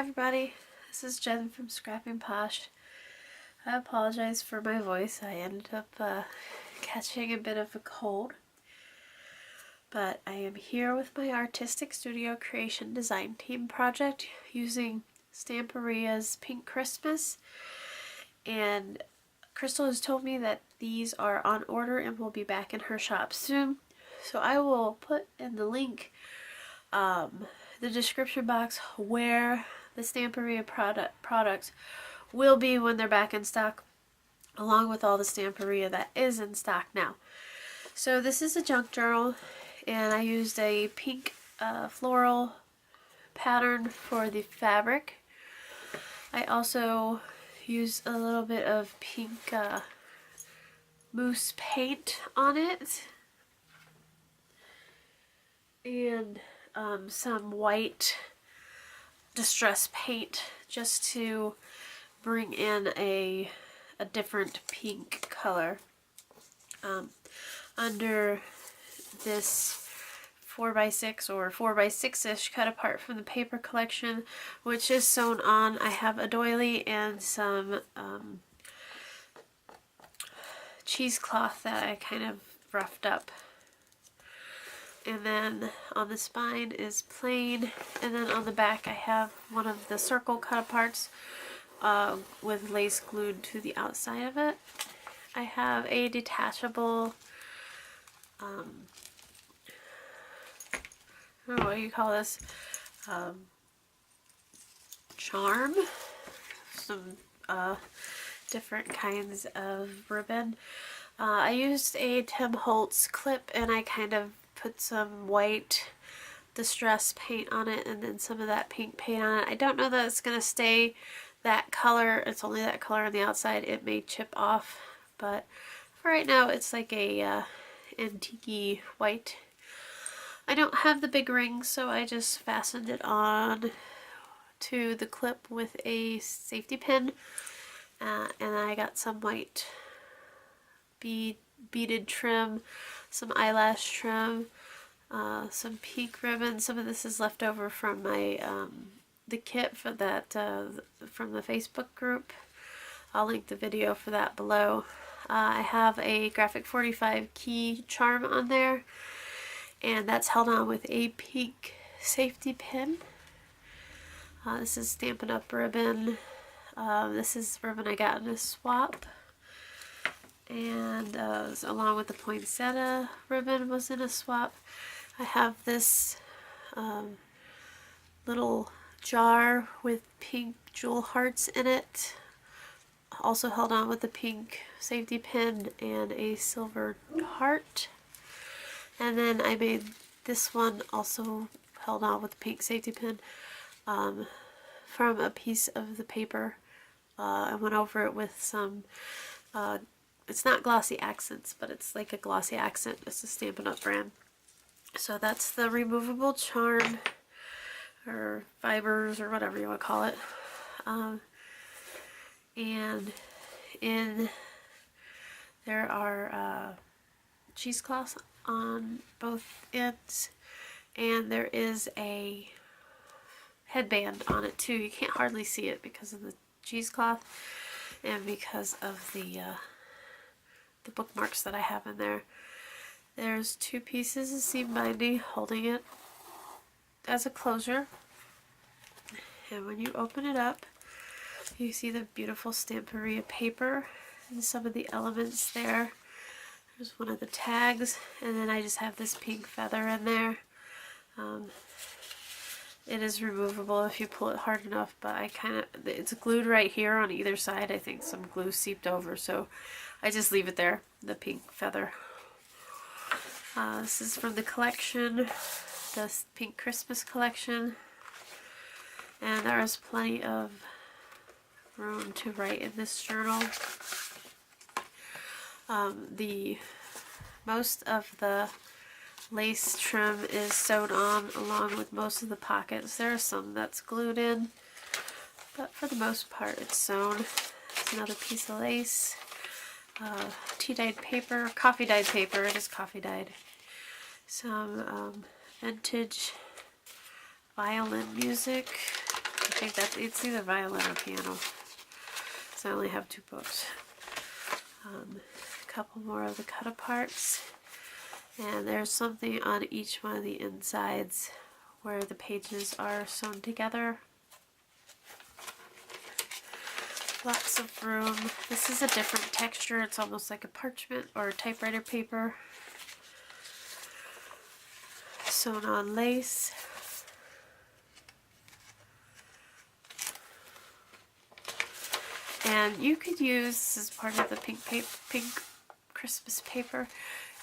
everybody, this is Jen from Scrapping Posh. I apologize for my voice. I ended up catching a bit of a cold. But I am here with my Artistic Studio Creation Design Team project using Stamperia's Pink Christmas. And Crystal has told me that these are on order and will be back in her shop soon. So I will put in the link, the description box, where the Stamperia products will be when they're back in stock, along with all the Stamperia that is in stock now. So this is a junk journal, and I used a pink floral pattern for the fabric. I also used a little bit of pink mousse paint on it, and some white distress paint just to bring in a different pink color. Under this 4x6 or 4x6-ish cut apart from the paper collection, which is sewn on, I have a doily and some cheesecloth that I kind of roughed up. And then on the spine is plain, and then on the back I have one of the circle cut aparts with lace glued to the outside of it. I have a detachable, I don't know what you call this, charm, some different kinds of ribbon. I used a Tim Holtz clip, and I kind of put some white distress paint on it and then some of that pink paint on it. I don't know that it's going to stay that color. It's only that color on the outside. It may chip off, but for right now it's like a antique white. I don't have the big ring, so I just fastened it on to the clip with a safety pin, and I got some white beaded trim, some eyelash trim, some pink ribbon. Some of this is left over from my the kit for that from the Facebook group. I'll link the video for that below. I have a Graphic 45 key charm on there, and that's held on with a pink safety pin. This is Stampin' Up! Ribbon. This is ribbon I got in a swap. And along with the poinsettia ribbon was in a swap. I have this little jar with pink jewel hearts in it, also held on with the pink safety pin and a silver heart. And then I made this one also held on with the pink safety pin from a piece of the paper. I went over it with some it's not glossy accents, but it's like a glossy accent. It's a Stampin' Up! Brand. So that's the removable charm, or fibers, or whatever you want to call it. And in there are cheesecloths on both ends, and there is a headband on it too. You can't hardly see it because of the cheesecloth and because of the bookmarks that I have in there. There's two pieces of seam binding holding it as a closure, and when you open it up you see the beautiful Stamperia paper and some of the elements there. There's one of the tags, and then I just have this pink feather in there. It is removable if you pull it hard enough, but it's glued right here on either side. I think some glue seeped over, so I just leave it there, the pink feather. This is from the collection, the Pink Christmas collection, and there is plenty of room to write in this journal. Most of the lace trim is sewed on along with most of the pockets. There are some that's glued in, but for the most part it's sewn. It's another piece of lace. Tea-dyed paper, coffee-dyed paper, it is coffee-dyed. Some vintage violin music. I think it's either violin or piano. So I only have 2 books. A couple more of the cut-aparts. And there's something on each one of the insides where the pages are sewn together. Lots of room. This is a different texture. It's almost like a parchment or typewriter paper. Sewn on lace. And you could use, this is part of the pink Christmas paper,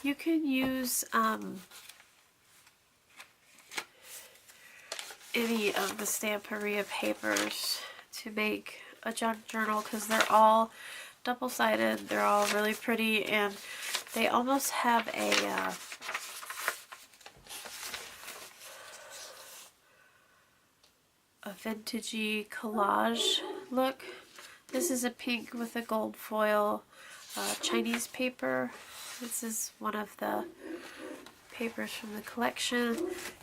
you could use any of the Stamperia papers to make a junk journal, because they're all double-sided, they're all really pretty, and they almost have a vintagey collage look. This is a pink with a gold foil Chinese paper. This is one of the papers from the collection,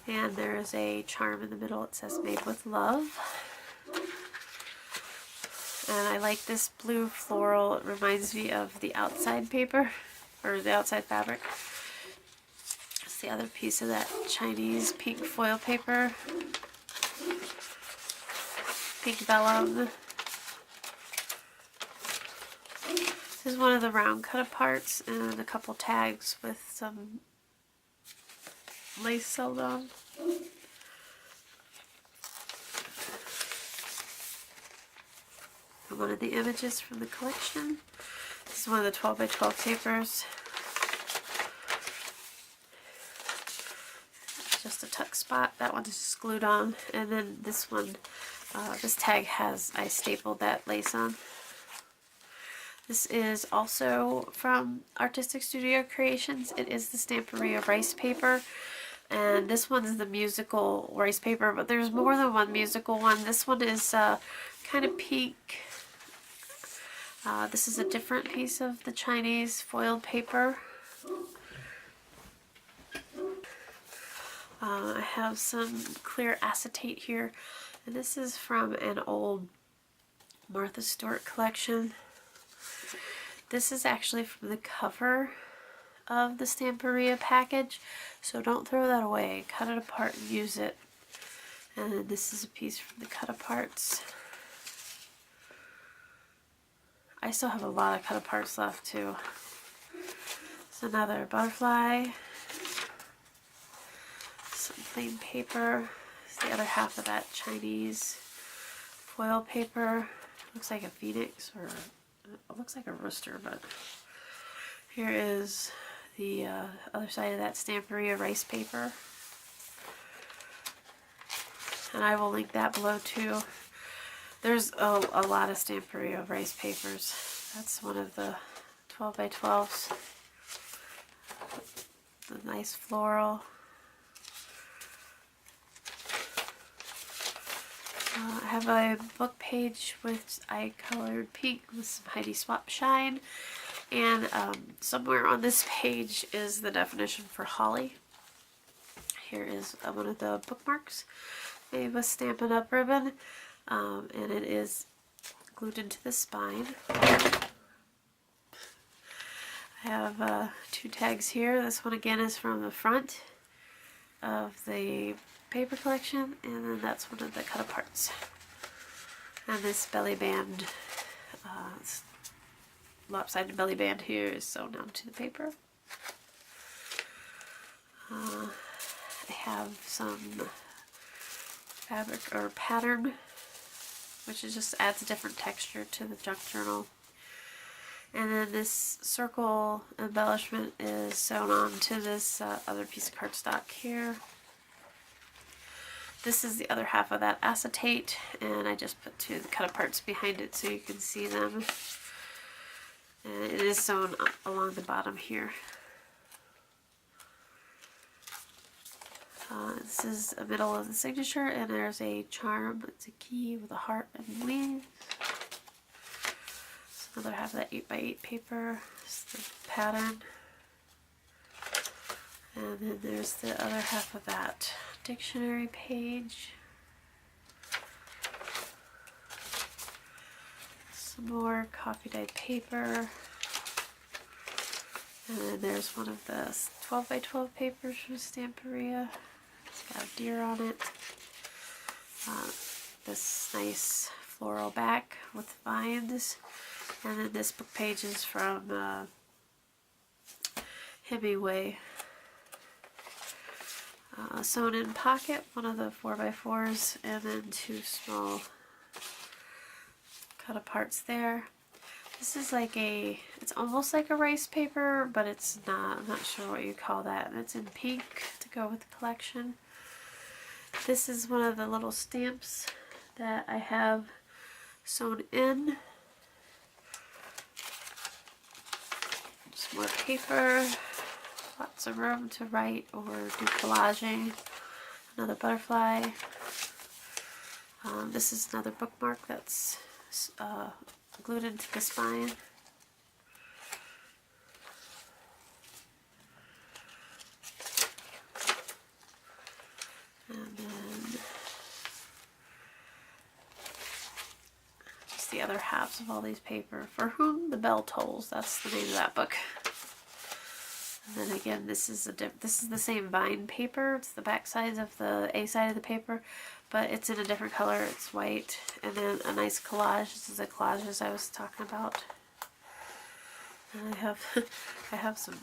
and there is a charm in the middle. It says made with love. And I like this blue floral. It reminds me of the outside paper, or the outside fabric. It's the other piece of that Chinese pink foil paper. Pink vellum. This is one of the round cut-aparts, and a couple tags with some lace sewed on. And one of the images from the collection. This is one of the 12 by 12 papers. Just a tuck spot. That one is just glued on. And then this one, this tag has, I stapled that lace on. This is also from Artistic Studio Creations. It is the Stamperia rice paper. And this one is the musical rice paper, but there's more than one musical one. This one is kind of pink. This is a different piece of the Chinese foiled paper. I have some clear acetate here. And this is from an old Martha Stewart collection. This is actually from the cover of the Stamperia package, so don't throw that away. Cut it apart and use it. And then this is a piece from the cut-aparts. I still have a lot of cut-aparts left too. It's another butterfly. Some plain paper. It's the other half of that Chinese foil paper. Looks like a phoenix, or it looks like a rooster, but here is the other side of that Stamperia rice paper. And I will link that below too. There's a lot of Stamperia rice papers. That's one of the 12 by 12s. The nice floral. I have a book page with eye colored pink with some Heidi Swap shine, and somewhere on this page is the definition for holly. Here is one of the bookmarks made with Stampin' Up! Ribbon, and it is glued into the spine. I have 2 tags here. This one again is from the front of the paper collection, and then that's one of the cut-aparts. And this belly band, lopsided belly band here is sewn onto the paper. I have some fabric or pattern, which just adds a different texture to the junk journal. And then this circle embellishment is sewn onto this other piece of cardstock here. This is the other half of that acetate, and I just put 2 cut-aparts behind it so you can see them. And it is sewn along the bottom here. This is the middle of the signature, and there's a charm. It's a key with a heart and leaves. It's another half of that 8 by 8 paper. It's the pattern. And then there's the other half of that dictionary page. Some more coffee dyed paper. And then there's one of the 12 by 12 papers from Stamperia. It's got a deer on it. This nice floral back with vines. And then this book page is from Hemingway. Sewn in pocket, one of the 4x4s, and then 2 small cut aparts there. This is like it's almost like a rice paper, but it's not. I'm not sure what you call that. And it's in pink to go with the collection. This is one of the little stamps that I have sewn in. Some more paper. Lots of room to write or do collaging. Another butterfly. This is another bookmark that's glued into the spine. And then just the other halves of all these paper. For Whom the Bell Tolls. That's the name of that book. And then again, this is the same vine paper. It's the back side of the A side of the paper, but it's in a different color. It's white, and then a nice collage. This is the collages I was talking about. And I have some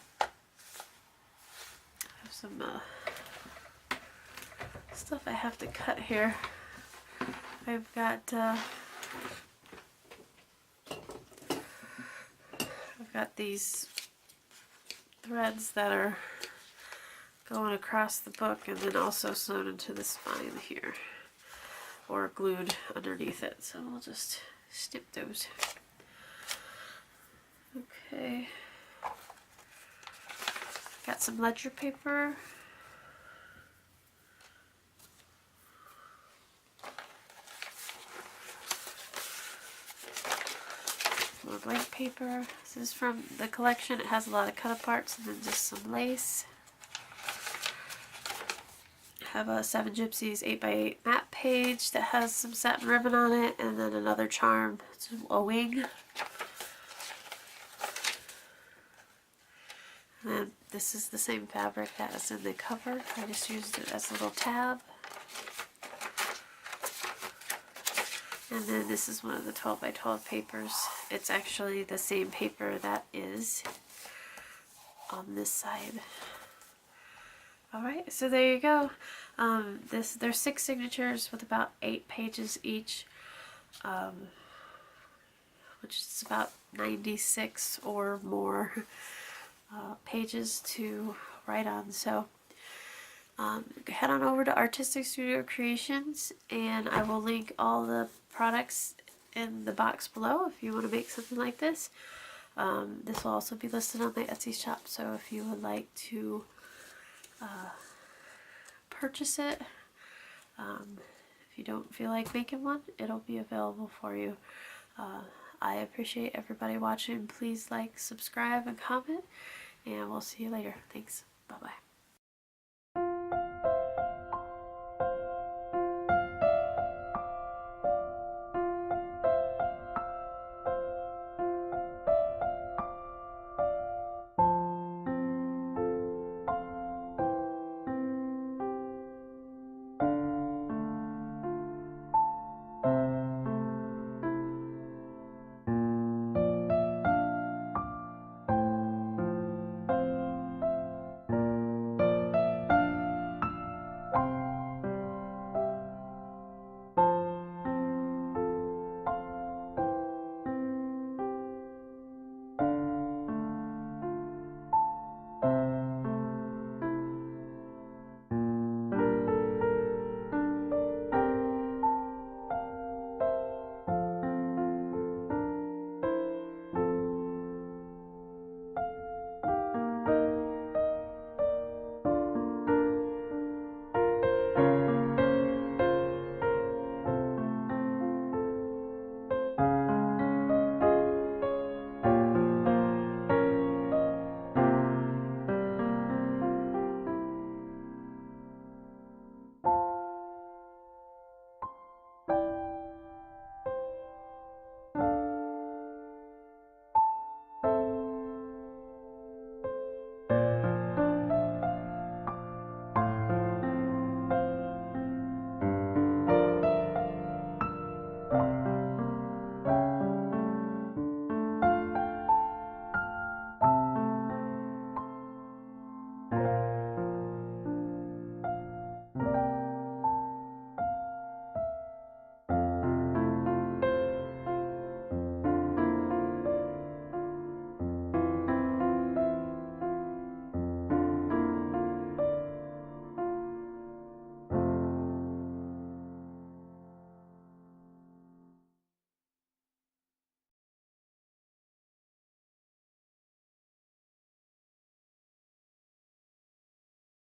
stuff I have to cut here. I've got these threads that are going across the book and then also sewn into the spine here or glued underneath it, so we'll just snip those. Okay, got some ledger paper. More blank paper. This is from the collection. It has a lot of cut aparts and then just some lace. I have a 7 Gypsies 8x8 map page that has some satin ribbon on it, and then another charm. It's a wing. And then this is the same fabric that is in the cover. I just used it as a little tab. And then this is one of the 12 by 12 papers. It's actually the same paper that is on this side. Alright, so there you go. There's 6 signatures with about 8 pages each, which is about 96 or more pages to write on. So head on over to Artistic Studio Creations, and I will link all the products in the box below if you want to make something like this. This will also be listed on my Etsy shop, so if you would like to purchase it, if you don't feel like making one, it'll be available for you. I appreciate everybody watching. Please like, subscribe, and comment, and we'll see you later. Thanks. Bye-bye.